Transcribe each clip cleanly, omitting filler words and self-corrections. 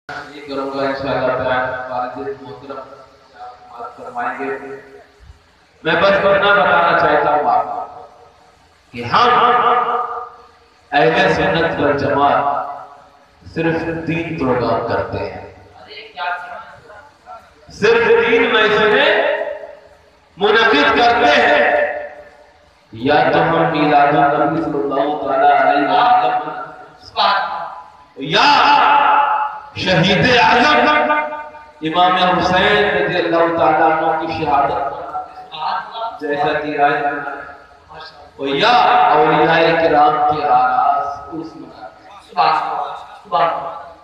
یہ کروں گا انشاءاللہ بیان والد محترم بات فرمائیں گے۔ میں بس اتنا بتانا چاہتا ہوں آپ کو کہ ہم اہل سنت والجماعت صرف 3 پروگرام کرتے ہیں، صرف 3 محفلیں منعقد کرتے ہیں۔ یا تو ہم میلاد النبی صلی اللہ علیہ وسلم یا شہید اعظم امام حسین رضی اللہ تعالیٰ عنہ کی شہادت جیسا کہ آئے اور یا اولیاء کرام کے آغاز اس میں۔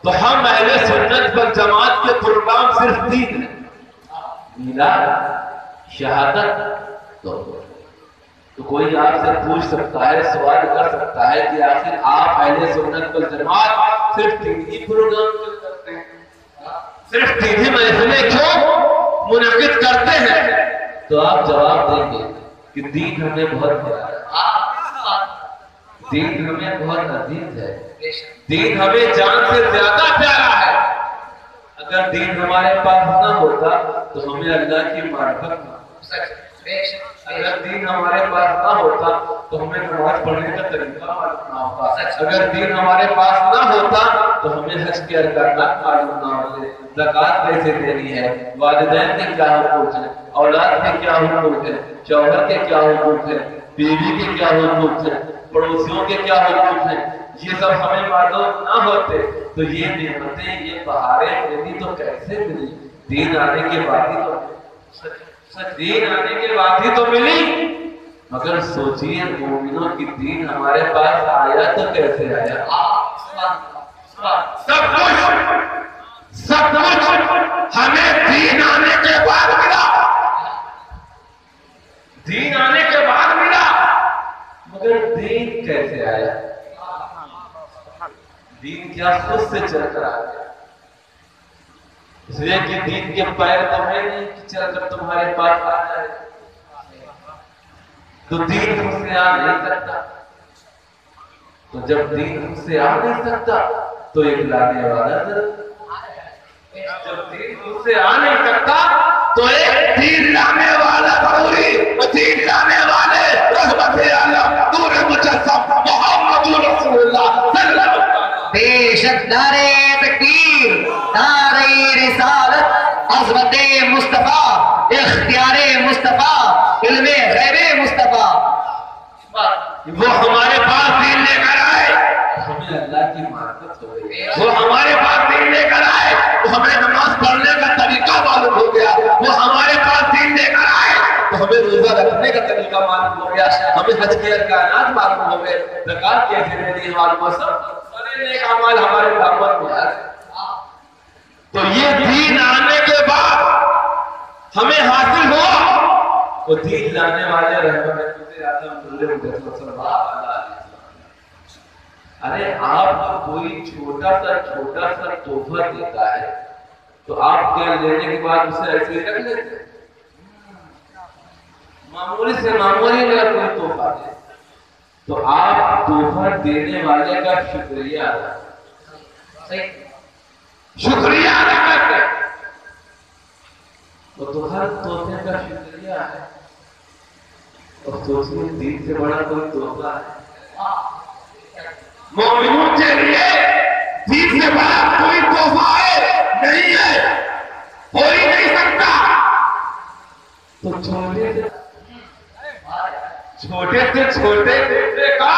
تو ہم اہل سنت والجماعت کے پروگرام صرف 3 ہیں، میلاد، شہادت، تو کوئی آپ سے پوچھ سکتا ہے، سوال کر سکتا ہے کہ آخر آپ اہل سنت والجماعت صرف 3 ہی پروگرام کیوں کرتے ہیں، صرف 3 ہی محفلیں کیوں منعقد کرتے ہیں؟ تو آپ جواب دیں گے کہ دین ہمیں بہت پیارا ہے، دین ہمیں بہت عزیز ہے، دین ہمیں جان سے زیادہ پیارا ہے۔ اگر دین ہمارے پاس نہ ہوتا تو ہمیں اللہ کی معرفت نہ، اگر دین ہمارے پاس نہ ہوتا تو ہمیں نماز پڑھنے کا طریقہ معلوم نہ ہوتا، اگر دین ہمارے پاس نہ ہوتا تو ہمیں حج کے ارکانات معلوم نہ ہوتے، زکوٰۃ کیسے دینی ہے، والدین کے کیا حقوق ہیں، اولاد کے کیا حقوق ہیں، شوہر کے کیا حقوق ہیں، بیوی کے کیا حقوق ہیں، پڑوسیوں کے کیا حقوق ہیں، یہ سب ہمیں معلوم نہ ہوتے تو یہ نعمتیں، یہ بہاریں ملی تو کیسے ملی؟ دین آنے کے بعد ہی تو دین آنے کے بعد ہی تو ملی۔ مگر سوچئے مومنوں کی دین ہمارے پاس آیا تو کیسے آیا؟ سب کچھ ہمیں دین آنے کے بعد ملا، دین آنے کے بعد ملا، مگر دین کیسے آیا؟ دین کیا خود سے چل کر آ گیا؟ اس لیے کہ دین کے پیر تو ہے نہیں کہ چل کر تمہارے پاس آ جائے، تو دین خود سے آ نہیں سکتا، تو جب دین خود سے آ نہیں سکتا تو ایک لانے والا ضرور، جب دین خود سے آ نہیں سکتا تو ایک دین لانے والا ضروری، دین لانے والے رحمت عالم نور مجسم محمد رسول اللہ صلی اللہ علیہ وسلم۔ بے شک نعرہ تکبیر، نعرہ رسالت، عظمت مصطفیٰ، اختیار مصطفیٰ، علم غیب مصطفیٰ، وہ ہمارے پاس دین لے کر آئے تو ہمیں اللہ کی معرفت ہو گئی، وہ ہمارے پاس دین لے کر آئے تو ہمیں نماز پڑھنے کا طریقہ معلوم ہو گیا، وہ ہمارے پاس دین لے کر آئے تو ہمیں روزہ رکھنے کا طریقہ معلوم ہو گیا، ہمیں حج کے ارکانات معلوم ہو گئے، زکوٰۃ کیسے دینی ہے معلوم ہو، سارے نیک اعمال ہمارے دامن میں آ گئے۔ تو یہ دین آنے کے بعد ہمیں حاصل ہوا، وہ دین لانے والے رحمت عالم نور مجسم صلی اللہ علیہ وسلم۔ ارے آپ کو کوئی چھوٹا سا تحفہ دیتا ہے تو آپ کیا لینے کے بعد اسے ایسے ہی رکھ لیتے ہیں؟ معمولی سے معمولی میرا کوئی تحفہ دے تو آپ تحفہ دینے والے کا شکریہ ادا کرتے ہیں، وہ تو ہر تحفے کا شکریہ ہے۔ اور سوچئے دین سے بڑا کوئی تحفہ ہے؟ مومنوں کے لیے دین سے بڑا کوئی تحفہ نہیں ہے، ہو ہی نہیں سکتا۔ تو چھوٹے سے چھوٹے تحفے کا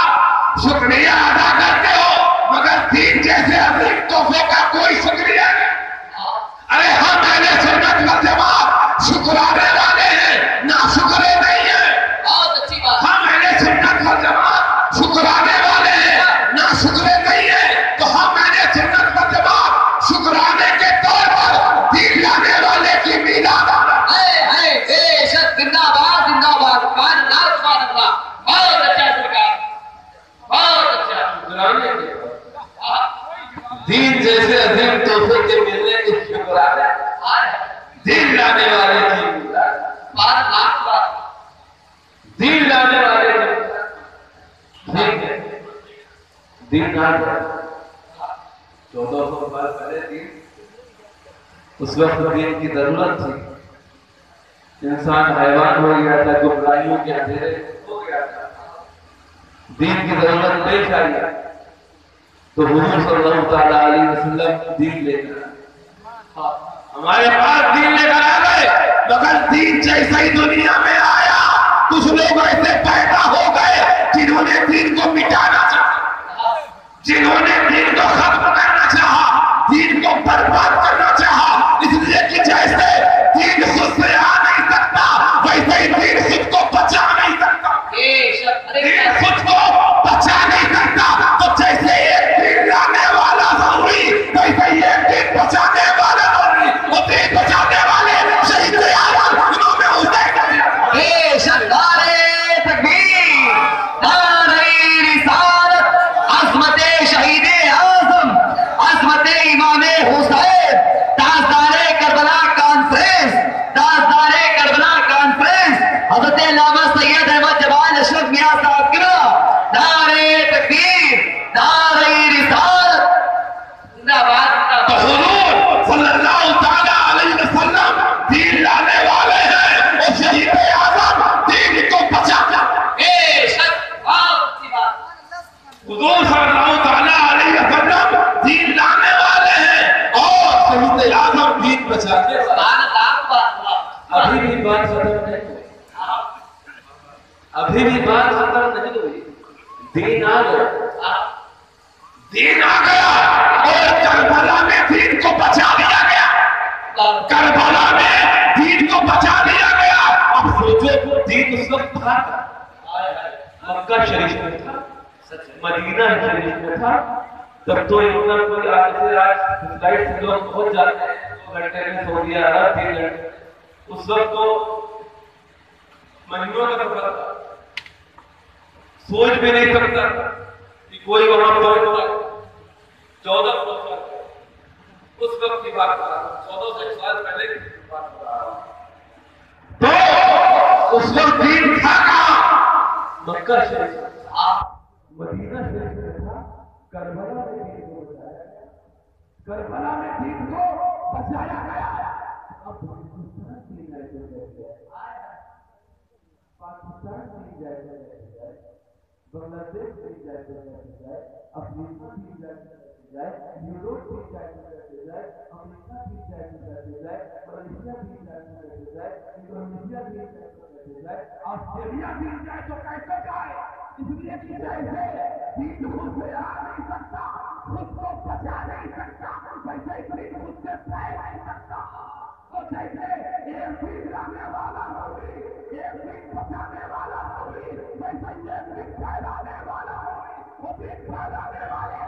شکریہ ادا کرتے ہو، مگر دین جیسے عظیم تحفے کا کوئی شکریہ نہیں۔ ارے ہم اہل سنت والجماعت شکرانے والے ہیں، ناشکرے نہیں ہیں۔ ہم اہل سنت والجماعت شکرانے والے ہیں، ناشکرے نہیں ہیں، تو ہم اہل سنت والجماعت شکرانے کے طور پر دین لانے والے کی میلاد بے شک زندہ باد، زندہ باد، سبحان اللہ، سبحان اللہ، بہت اچھا سرکار، بہت اچھا۔ شکرانے کے دین جیسے عظیم تحفے کے ملنے کے شکرانے، دین لانے والے کی میلاد، سبحان اللہ، سبحان اللہ، دین لانے والے کی دین آ گیا 1400 سال پہلے دین اس وقت دین کی ضرورت تھی، انسان حیوان ہو گیا تھا، گمراہیوں کے اندھیرے ہو گیا تھا، دین کی ضرورت پیش آئی، تو حضور صلی اللہ تعالیٰ علیہ وسلم دین لے کر ہمارے پاس دین لے کر آ گئے، مگر دین جیسا ہی دنیا میں آیا کچھ لوگ ایسے پیدا ہو گئے جنہوں نے دین کو مٹانا چاہا، جنہوں نے دین کو ختم کرنا چاہا، دین کو برباد کرنا چاہا، اس لیے کہ جیسے دین خود سے آ نہیں سکتا ویسے ہی دین خود کو بچا نہیں سکتا، دین خود کو بچا نہیں سکتا، تو جیسے ایک دین لانے والا ضروری ویسے ہی ایک دین بچانے والا ضروری، وہ دین بچانے والے شہید اعظم انہوں نے حسین بے شک نعرے تکبیر، نعرے رسالت، عظمت شہید اعظم، عظمت امام حسین، تاجدار کربلا کانفرنس، تاجدار کربلا کانفرنس، حضرت علامہ سید احمد جمال اشرف میاں صاحب کا نعرے تکبیر، نعرے رسالت، زندہ باد۔ تو حضور صلی اللہ تعالیٰ علیہ وسلم دین لانے والے ہیں، اور شہید اعظم دین کو بچاتا ہے۔ بے شک بہت سی بات۔ حضور صلی اللہ تعالیٰ علیہ وسلم دین لانے والے ہیں اور شہید اعظم دین بچانے والے۔ سبحان اللہ، سبحان اللہ۔ ابھی بھی بات ختم نہیں ہوئی، ابھی بھی بات ختم نہیں ہوئی، دین آ گیا، دین آ گیا اور کربلا میں دین کو بچا دیا گیا، کربلا میں دین کو بچا دیا گیا۔ اب سوچو دین اس وقت تھا، مکہ شریف میں تھا، مدینہ شریف میں تھا، تب تو اتنا کوئی آج سے آج فلائٹ سے لوگ پہنچ جاتے ہیں 2 گھنٹے میں، سعودی عرب 3 گھنٹے، اس وقت تو مہینوں کا سفر تھا، سوچ بھی نہیں سکتا کہ کوئی وہاں پہنچ جائے۔ 14 سال اس وقت کی بات کر رہا ہوں، 1400 سال پہلے کی بات کر رہا ہوں، تو اس وقت دین تھا کہاں؟ مکہ شریف، مدینہ شریف میں تھا، کربلا میں دین کو بچایا گیا، کربلا میں دین کو بچایا گیا۔ اب پاکستان کی جائے، پاکستان کی جائے، بنگلہ دیش کی جائے، افریقہ کی جائے، یوروپ کی جائے، امریکہ کی جائے، ملیشیا کی جائے، انڈونیشیا کی جائے، آسٹریلیا کی جائے، تو کیسے جائے؟ اس لیے کہ جیسے دین خود سے آ نہیں سکتا، خود کو بچا نہیں سکتا، ویسے دین خود سے پھیل نہیں سکتا، تو جیسے ایک دین لانے والا ہوئی، ایک دین بچانے والا ہوئی، ویسے ایک دین پھیلانے والا ہوئی، وہ دین پھیلانے والے